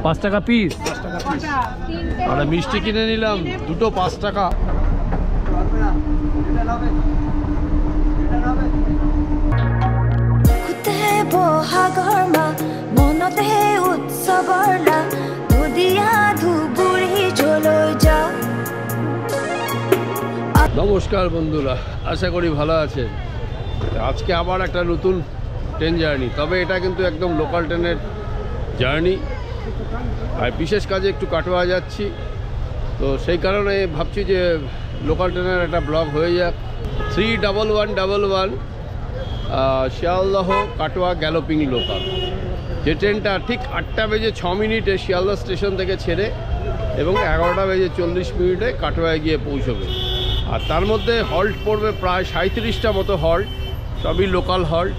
5 টাকা পিস। আমরা মিষ্টি কিনে নিলাম দুটো 5 টাকা। নমস্কার বন্ধুরা, আশা করি ভালো আছেন। আজকে আবার একটা নতুন ট্রেন জার্নি, তবে এটা কিন্তু একদম লোকাল ট্রেনের জার্নি। আর বিশেষ কাজে একটু কাটোয়া যাচ্ছি, তো সেই কারণে ভাবছি যে লোকাল ট্রেনের একটা ব্লগ হয়ে যাক। 31111 শিয়ালদহ কাটোয়া গ্যালোপিং লোকাল, যে ট্রেনটা ঠিক 8টা বেজে 6 মিনিটে শিয়ালদহ স্টেশন থেকে ছেড়ে এবং 11টা বেজে 40 মিনিটে কাটোয়ায় গিয়ে পৌঁছবে। আর তার মধ্যে হল্ট পড়বে প্রায় 37টা মতো হল্ট, সবই লোকাল হল্ট।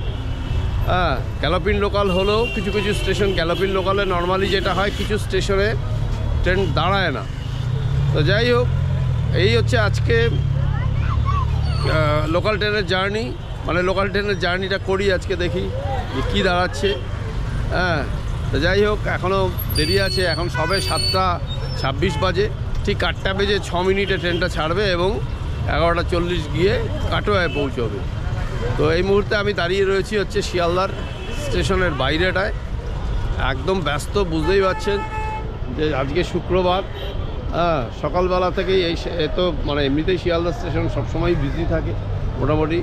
হ্যাঁ, গ্যালোপিং লোকাল হলেও কিছু কিছু স্টেশন, গ্যালোপিং লোকালে নর্মালি যেটা হয় কিছু স্টেশনে ট্রেন দাঁড়ায় না। তো যাই হোক, এই হচ্ছে আজকে লোকাল ট্রেনের জার্নি। মানে লোকাল ট্রেনের জার্নিটা করি আজকে, দেখি যে কী দাঁড়াচ্ছে। হ্যাঁ, তো যাই হোক, এখনও দেরি আছে। এখন সবে 7:26 বাজে। ঠিক 8টা বেজে 6 মিনিটে ট্রেনটা ছাড়বে এবং 11টা 40 গিয়ে কাটোয়ায় পৌঁছবে। তো এই মুহূর্তে আমি দাঁড়িয়ে রয়েছি হচ্ছে শিয়ালদার স্টেশনের বাইরেটায়। একদম ব্যস্ত, বুঝতেই পারছেন যে আজকে শুক্রবার। হ্যাঁ, সকালবেলা থেকেই তো মানে এমনিতেই শিয়ালদা স্টেশন সবসময় বিজি থাকে মোটামুটি।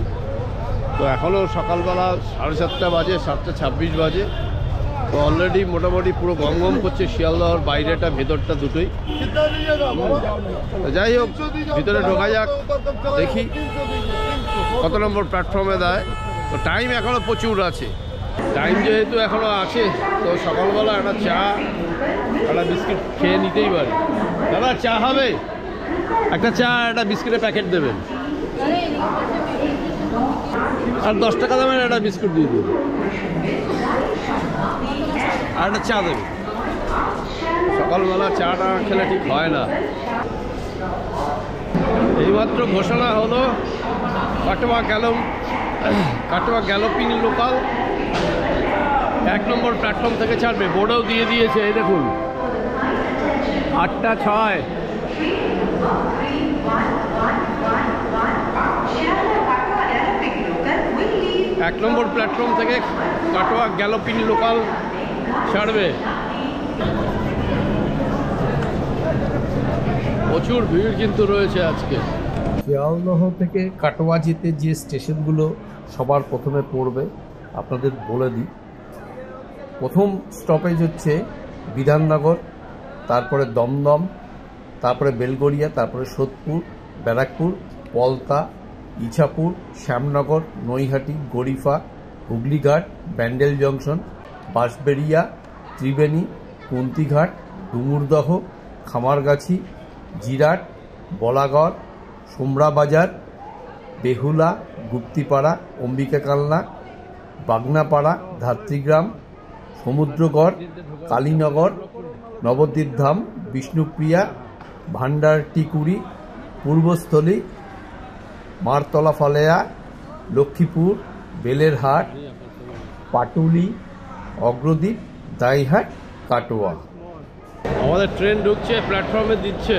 তো এখনও সকালবেলা 7:30 বাজে, 7:26 বাজে। তো অলরেডি মোটামুটি পুরো গমগম করছে শিয়ালদহর বাইরেটা ভেতরটা দুটোই। যাই হোক, ভিতরে ঢোকা যাক, দেখি কত নম্বর প্ল্যাটফর্মে দেয়। তো টাইম এখনও প্রচুর আছে। টাইম যেহেতু এখনও আছে, তো সকালবেলা একটা চা, একটা বিস্কিট খেয়ে নিতেই পারি। দাদা, চা হবে? একটা চা, একটা বিস্কিটের প্যাকেট দেবেন, আর 10 টাকা দামের একটা বিস্কুট দিয়ে দেবেন, আর একটা চা দেবেন। সকালবেলা চাটা খেলে ঠিক হয় না। এইমাত্র ঘোষণা হলো কাটোয়া গ্যালোপিং লোকাল 1 নম্বর প্ল্যাটফর্ম থেকে ছাড়বে। বোর্ডেও দিয়ে দিয়েছে, এই দেখুন, 8:06। 1 নম্বর প্ল্যাটফর্ম থেকে কাটোয়া গ্যালোপিং লোকাল ছাড়বে। প্রচুর ভিড় কিন্তু রয়েছে আজকে। শিয়ালদহ থেকে কাটোয়া যেতে যে স্টেশনগুলো সবার প্রথমে পড়বে আপনাদের বলে দিই। প্রথম স্টপেজ হচ্ছে বিধাননগর, তারপরে দমদম, তারপরে বেলগড়িয়া, তারপরে সোদপুর, ব্যারাকপুর, পলতা, ইছাপুর, শ্যামনগর, নৈহাটি, গরিফা, হুগলিঘাট, ব্যান্ডেল জংশন, বাঁশবেড়িয়া, ত্রিবেণী, কুন্তিঘাট, ডুমুরদহ, খামারগাছি, জিরাট, বলাগড়, সোমরা বাজার, বেহুলা, গুপ্তিপাড়া, অম্বিকাকালনা, বাগনাপাড়া, ধাত্রীগ্রাম, সমুদ্রগড়, কালীনগর, নবদ্বীপধাম, বিষ্ণুপ্রিয়া, ভান্ডারটিকুড়ি, পূর্বস্থলী, মারতলা ফালেয়া, লক্ষ্মীপুর, বেলেরহাট, পাটুলি, অগ্রদ্বীপ, দাইহাট, কাটোয়া। আমাদের ট্রেন ঢুকছে, প্ল্যাটফর্মে দিচ্ছে।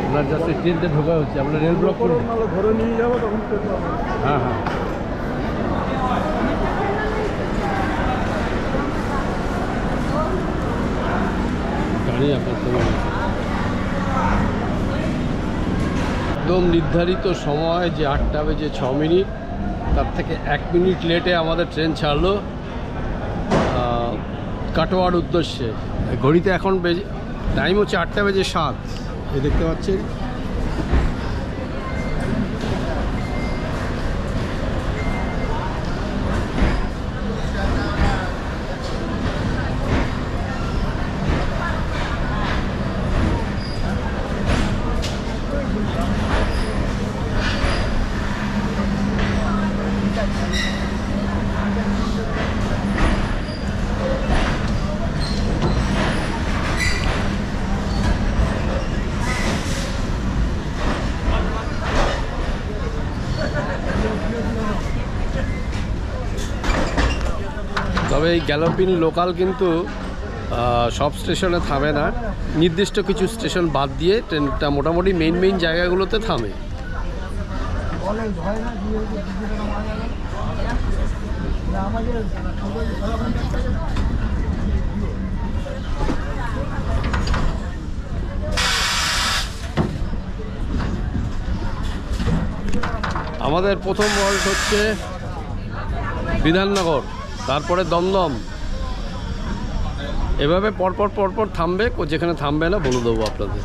আপনার যাচ্ছে ট্রেনতে ঢোকা হচ্ছে, আমরা রেল ব্লক করে ঘরে নিয়ে যাবো তখন। হ্যাঁ হ্যাঁ, গাড়ি একদম নির্ধারিত সময় যে 8টা বেজে 6 মিনিট, তার থেকে 1 মিনিট লেটে আমাদের ট্রেন ছাড়লো কাটোয়ার উদ্দেশ্যে। ঘড়িতে এখন টাইম হচ্ছে 8টা বেজে 7। এই দেখতে পাচ্ছেন, এই গ্যালোপিন লোকাল কিন্তু সব স্টেশনে থামে না, নির্দিষ্ট কিছু স্টেশন বাদ দিয়ে ট্রেনটা মোটামুটি মেইন জায়গাগুলোতে থামে। আমাদের প্রথম হল্ট হচ্ছে বিধাননগর, তারপরে দমদম, এভাবে পরপর থামবে, যেখানে থামবে না বলে দেবো আপনাদের।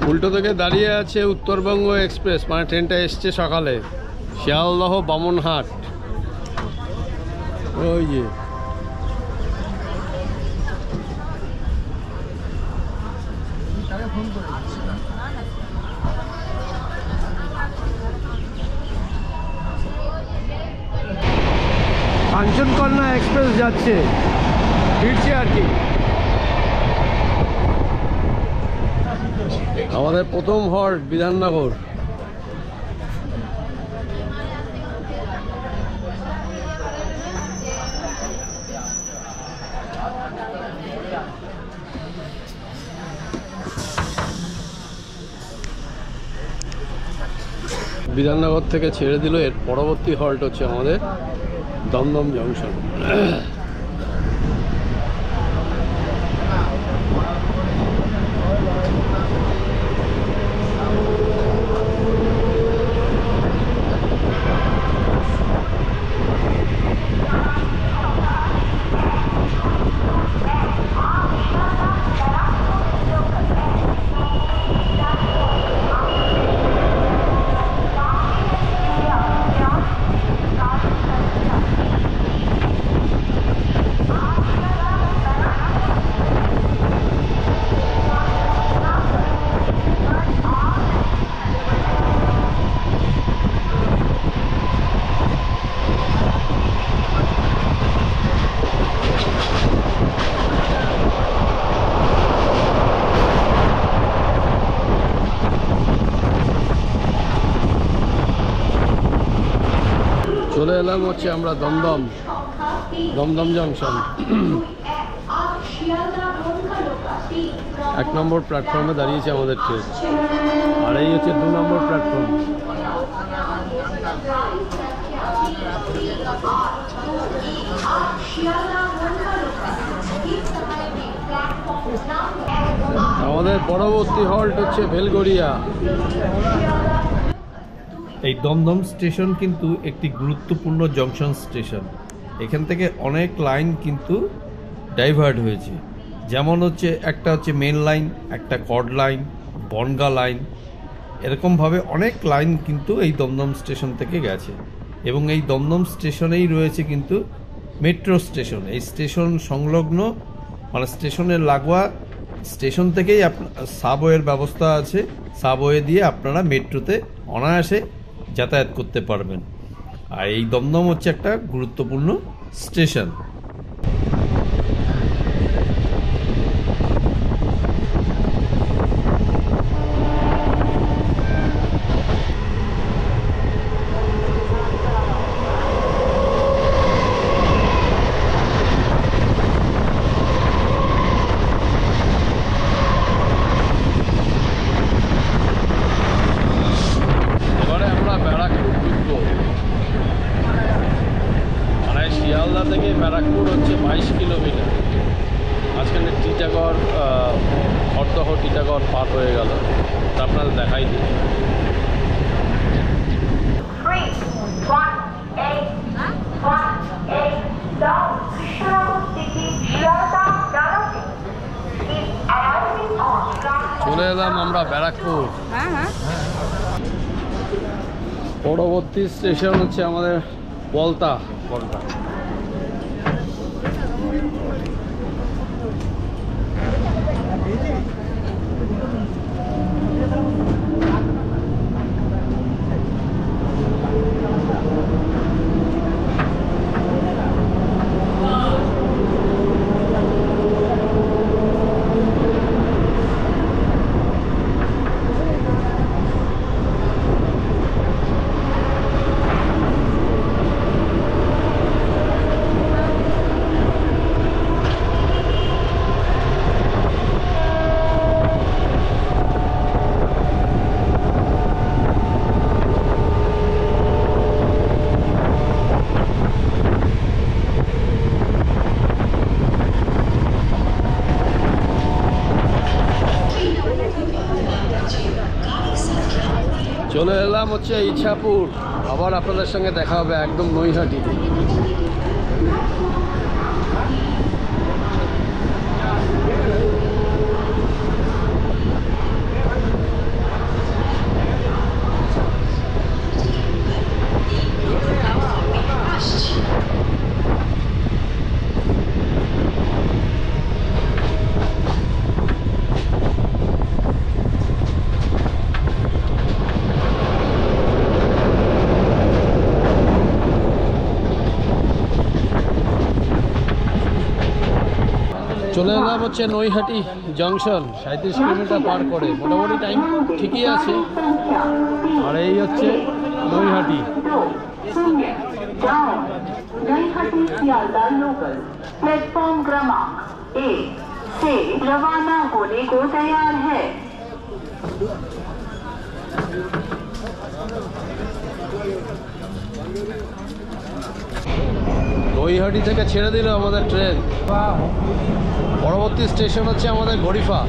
উল্টো থেকে দাঁড়িয়ে আছে উত্তরবঙ্গ এক্সপ্রেস, মানে ট্রেনটা এসছে সকালে শিয়ালদহ বামনহাট। ওই যে কাঞ্চনকন্যা এক্সপ্রেস যাচ্ছে, ফিরছে আর কি। আমাদের প্রথম হল্ট বিধাননগর। বিধাননগর থেকে ছেড়ে দিল, এর পরবর্তী হল্ট হচ্ছে আমাদের দমদম জংশন। চলে এলাম হচ্ছে আমরা দমদম জংশন। 1 নম্বর প্ল্যাটফর্মে দাঁড়িয়েছে আমাদের ট্রেন, আর এই হচ্ছে 2 নম্বর প্ল্যাটফর্ম। আমাদের পরবর্তী হল্ট হচ্ছে বেলগড়িয়া। এই দমদম স্টেশন কিন্তু একটি গুরুত্বপূর্ণ জংশন স্টেশন। এখান থেকে অনেক লাইন কিন্তু ডাইভার্ট হয়েছে, যেমন হচ্ছে একটা হচ্ছে মেন লাইন, একটা কর্ড লাইন, বনগা লাইন, এরকমভাবে অনেক লাইন কিন্তু এই দমদম স্টেশন থেকে গেছে। এবং এই দমদম স্টেশনেই রয়েছে কিন্তু মেট্রো স্টেশন। এই স্টেশন সংলগ্ন, মানে স্টেশনের লাগোয়া স্টেশন থেকেই সাবওয়ের ব্যবস্থা আছে। সাবওয়ে দিয়ে আপনারা মেট্রোতে অনায়াসে যাতায়াত করতে পারবেন। আর এই দমদম হচ্ছে একটা গুরুত্বপূর্ণ স্টেশন। শিয়ালদা থেকে ব্যারাকপুর হচ্ছে 22 কিলোমিটার। আজকাল টিটাগড়, হরদহ টিটাগড় পার হয়ে গেল, তা আপনাদের দেখাই দিই। চলে এলাম আমরা ব্যারাকপুর। পরবর্তী স্টেশন হচ্ছে আমাদের পলতা। হচ্ছে ইছাপুর। আবার আপনাদের সঙ্গে দেখা হবে একদম নৈহাটিতে। চলে এলাম হচ্ছে নৈহাটি জংশন, 37 কিলোমিটার পার করে, মোটামুটি টাইম ঠিকই আছে। আর এই হচ্ছে নৈহাটি। प्लेटफॉर्म क्रमांक 1 से रवाना होने को तैयार है। নৈহাটি থেকে ছেড়ে দিল আমাদের ট্রেন। পরবর্তী স্টেশন হচ্ছে আমাদের গরিফা।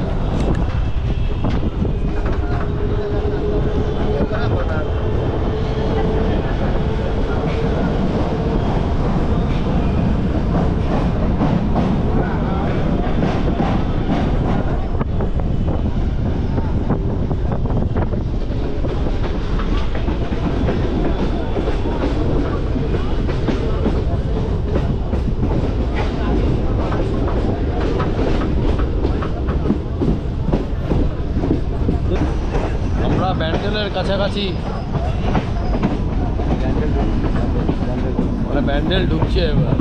ব্যান্ডেলের কাছাকাছি, মানে ব্যান্ডেল ঢুকছে এবার।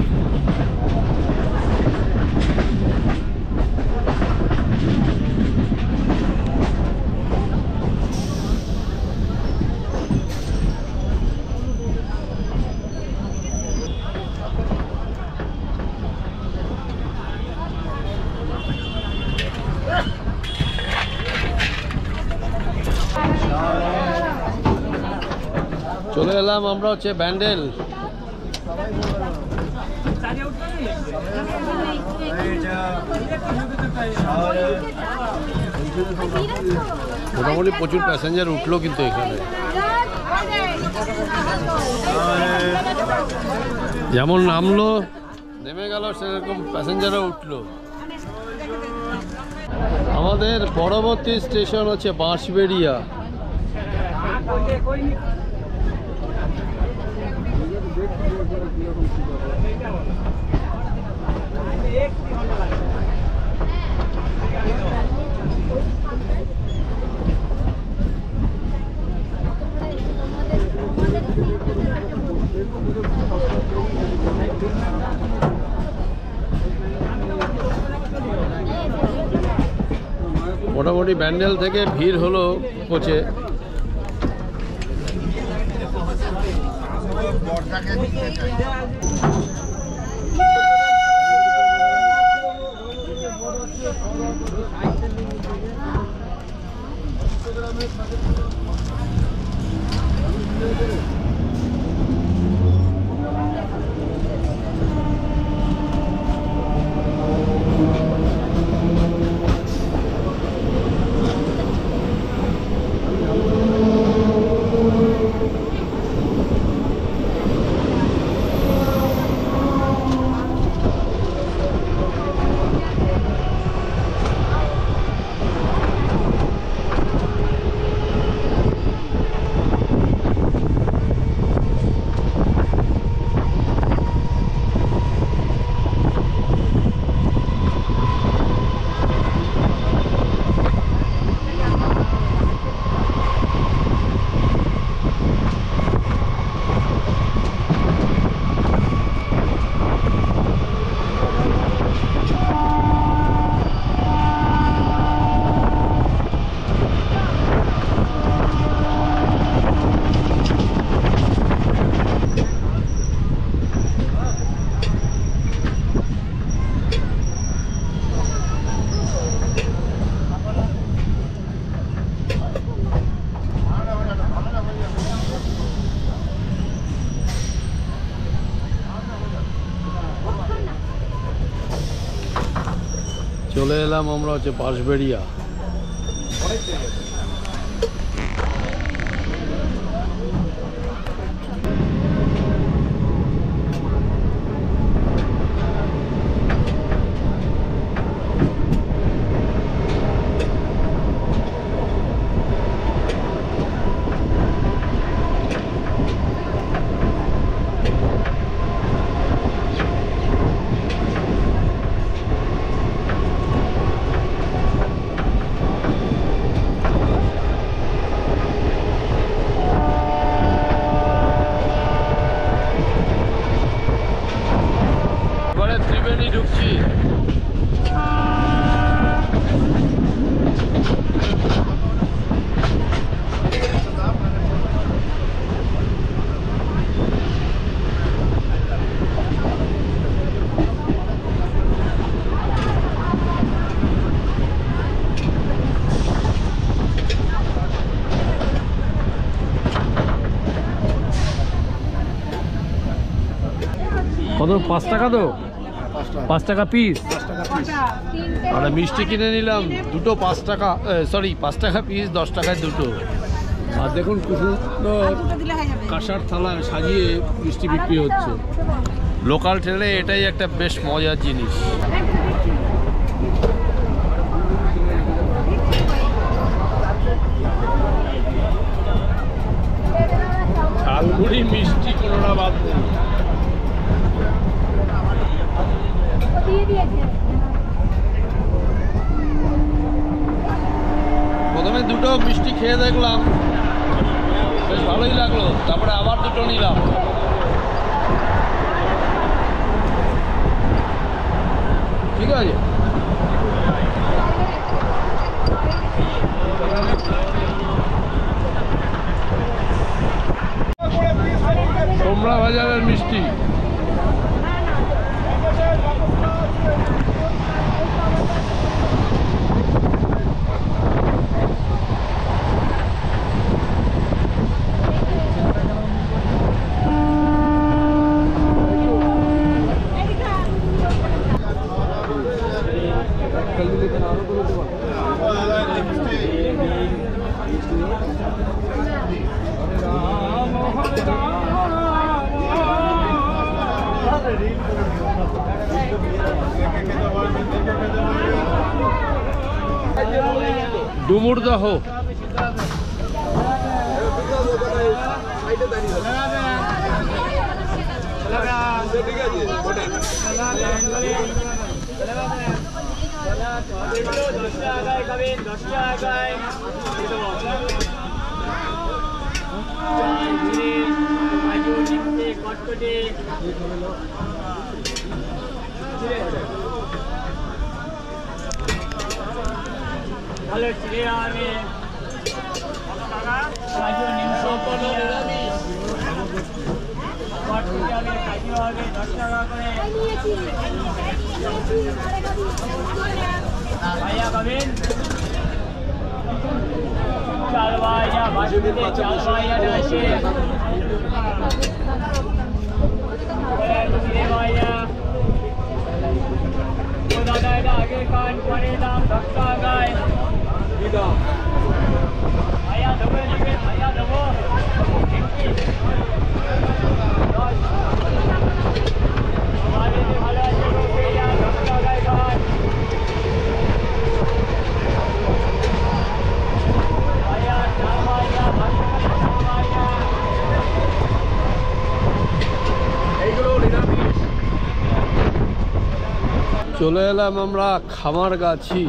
চলে এলাম আমরা হচ্ছে ব্যান্ডেল। মোটামুটি প্রচুর প্যাসেঞ্জার উঠলো কিন্তু এখানে, যেমন নামলো নেমে গেল সেরকম প্যাসেঞ্জারও উঠলো। আমাদের পরবর্তী স্টেশন হচ্ছে বাঁশবেড়িয়া। মোটামুটি ব্যান্ডেল থেকে ভিড় হলো কোচে। চলে এলাম আমরা হচ্ছে বাঁশবেড়িয়া। কত 5 টাকা তো 5 টাকা পিস আমরা মিষ্টি কিনে নিলাম দুটো 5 টাকা সরি 5 টাকা পিস 10 টাকায় দুটো আর দেখুন খুব সুন্দর কাঁসার থালায় সাজিয়ে মিষ্টি বিক্রি হচ্ছে লোকাল ট্রেনে এটাই একটা বেশ মজার জিনিস ঝালমুড়ি মিষ্টি কোনোটা বাদ নেই প্রথমে দুটো মিষ্টি খেয়ে দেখলাম বেশ ভালোই লাগলো তারপরে আবার দুটো নিলাম ঠিক আছে তোমরা বাজারের মিষ্টি ডুমুর দহ ভালো ছিলে আমি কাজু নিমশ আমি কাজু হবে 10 টাকা করে ভাইয়া খাবেন চাল ভাইয়া বাসুদেব চাল ভাইয়া আছে ভাইয়া ও দাদা এটা আগে কান পরে দাম 10 টাকায় ভাইয়া দেবো নেবেন ভাইয়া দেবো ভালো আছে 10 টাকায় কান ভাইয়া চাল ভাইয়া ভাইয়া এইগুলো নিরামিষ চলে এলাম আমরা খামারগাছি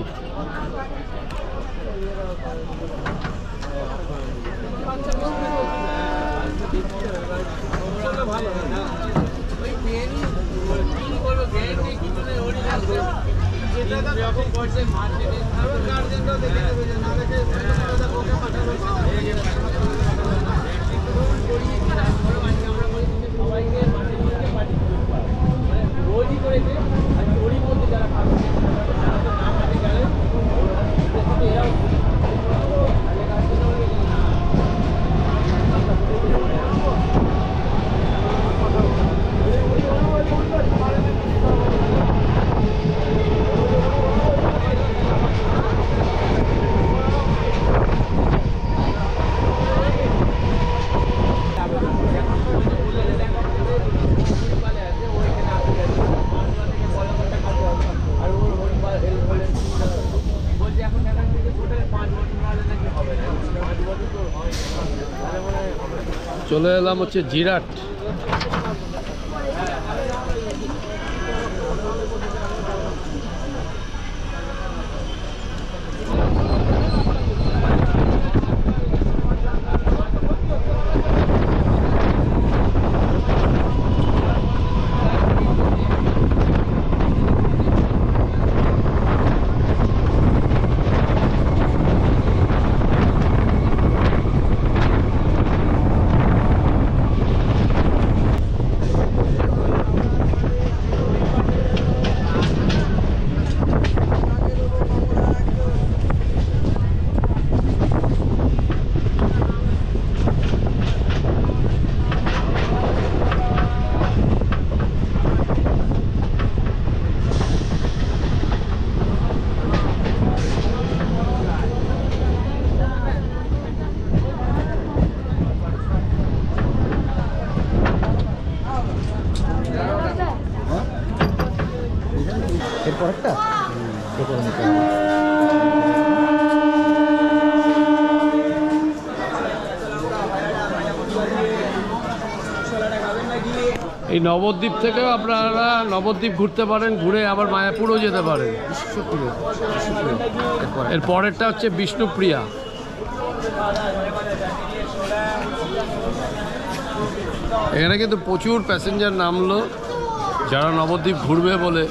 চলে এলাম হচ্ছে জিরাট এরপর একটা এরপর নিতে হবে। এই নবদ্বীপ থেকেও আপনারা নবদ্বীপ ঘুরতে পারেন, ঘুরে আবার মায়াপুরও যেতে পারেন। বিশ্বপ্রিয় এরপর এর পরেরটা হচ্ছে বিষ্ণুপ্রিয়া। এখানে কিন্তু প্রচুর প্যাসেঞ্জার নামলো যারা নবদ্বীপ ঘুরবে বলে।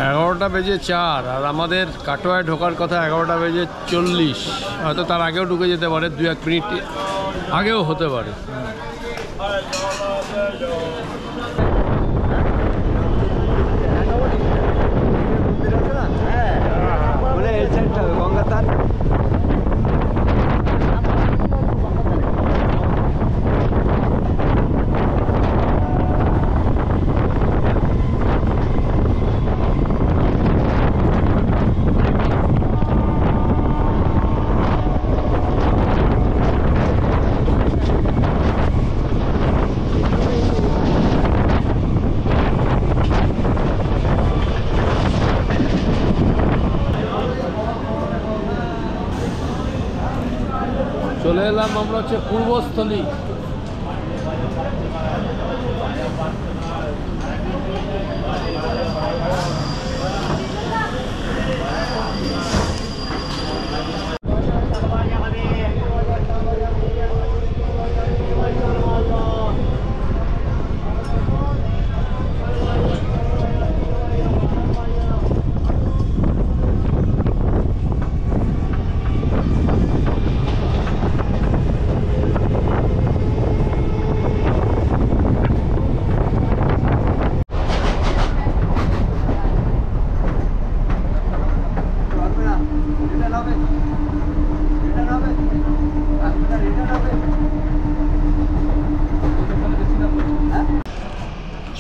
এগারোটা বেজে 4 আর আমাদের কাটোয়ায় ঢোকার কথা 11টা বেজে 40। হয়তো তার আগেও ঢুকে যেতে পারে, 2-1 মিনিট আগেও হতে পারে। গঙ্গাতার চলে এলাম আমরা হচ্ছে পূর্বস্থলী।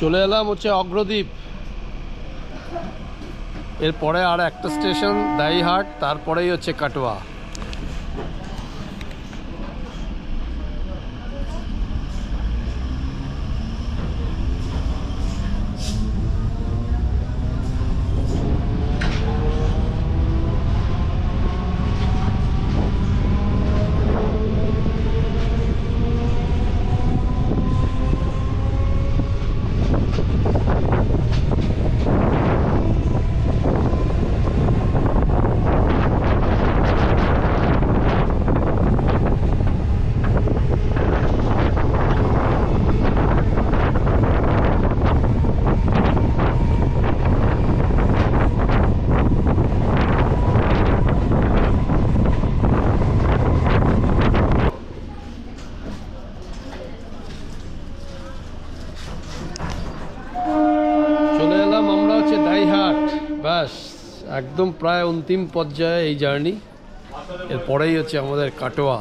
চলে এলাম হচ্ছে অগ্রদ্বীপ। এরপরে আর একটা স্টেশন দাইহাট, তারপরেই হচ্ছে কাটোয়া। চলে এলাম আমরা হচ্ছে দাইহাট। ব্যাস একদম প্রায় অন্তিম পর্যায়ে এই জার্নি। এরপরেই হচ্ছে আমাদের কাটোয়া।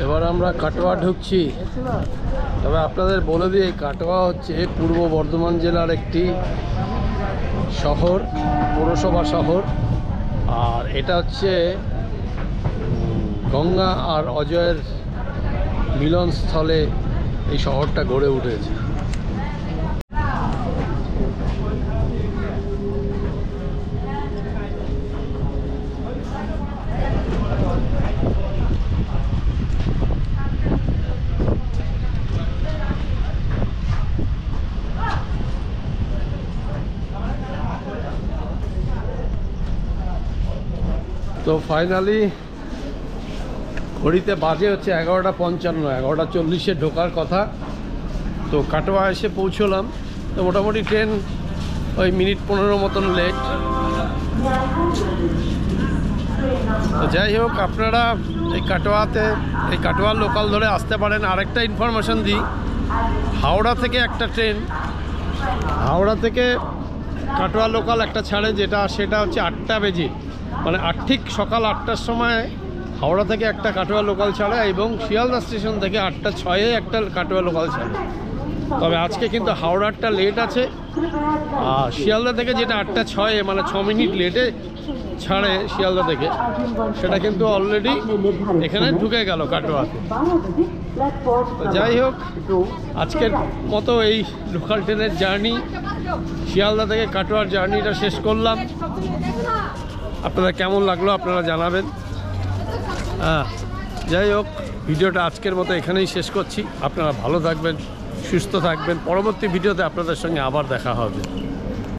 এবার আমরা কাটোয়া ঢুকছি। তবে আপনাদের বলে দিই, কাটোয়া হচ্ছে পূর্ব বর্ধমান জেলার একটি শহর, পৌরসভা শহর। আর এটা হচ্ছে গঙ্গা আর অজয়ের মিলনস্থলে এই শহরটা গড়ে উঠেছে। তো ফাইনালি ঘড়িতে বাজে হচ্ছে 11:55, 11:40 ঢোকার কথা। তো কাটোয়া এসে পৌঁছলাম। তো মোটামুটি ট্রেন ওই মিনিট 15 মতন লেট। তো যাই হোক, আপনারা এই কাটোয়া লোকাল ধরে আসতে পারেন। আরেকটা ইনফরমেশন দিই, হাওড়া থেকে একটা ট্রেন, হাওড়া থেকে কাটোয়া লোকাল একটা ছাড়ে, সেটা হচ্ছে 8টা বেজে, মানে ঠিক সকাল 8টার সময় হাওড়া থেকে একটা কাটোয়া লোকাল ছাড়ে, এবং শিয়ালদা স্টেশন থেকে 8:06 একটা কাটোয়া লোকাল ছাড়ে। তবে আজকে কিন্তু হাওড়ারটা লেট আছে, আর শিয়ালদা থেকে যেটা 8:06 মানে 6 মিনিট লেটে ছাড়ে শিয়ালদা থেকে, সেটা কিন্তু অলরেডি এখানে ঢুকে গেল কাটোয়াতে। তো যাই হোক, আজকের মতো এই লোকাল ট্রেনের জার্নি, শিয়ালদা থেকে কাটোয়ার জার্নিটা শেষ করলাম। আপনাদের কেমন লাগলো আপনারা জানাবেন। যাই হোক, ভিডিওটা আজকের মতো এখানেই শেষ করছি। আপনারা ভালো থাকবেন, সুস্থ থাকবেন। পরবর্তী ভিডিওতে আপনাদের সঙ্গে আবার দেখা হবে।